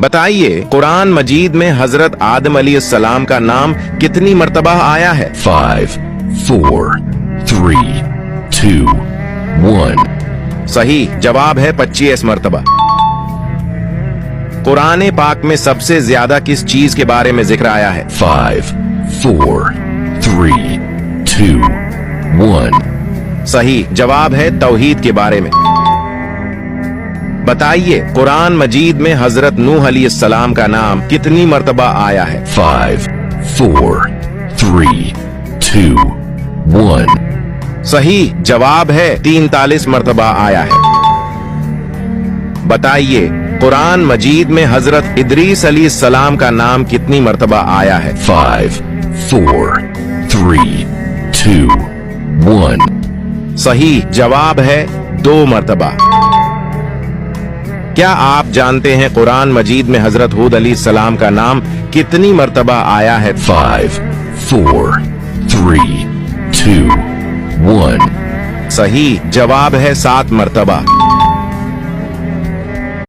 बताइए कुरान मजीद में हजरत आदम अलैहिस्सलाम का नाम कितनी मर्तबा आया है? 5, 4, 3, 2, 1. सही जवाब है 25 मर्तबा। कुरान पाक में सबसे ज्यादा किस चीज के बारे में जिक्र आया है? 5, 4, 3, 2, 1. सही जवाब है तौहीद के बारे में। बताइए कुरान मजीद में हजरत नूह अलैहिस्सलाम का नाम कितनी मर्तबा आया है? 5, 4, 3, 2, 1. सही जवाब है 43 मर्तबा आया है। बताइए कुरान मजीद में हजरत इदरीस अलैहिस्सलाम का नाम कितनी मर्तबा आया है? 5, 4, 3, 2, 1. सही जवाब है 2 मर्तबा। क्या आप जानते हैं कुरान मजीद में हजरत हूद अलैहिस्सलाम का नाम कितनी मर्तबा आया है? 5, 4, 3, 2, 1. सही जवाब है 7 मर्तबा।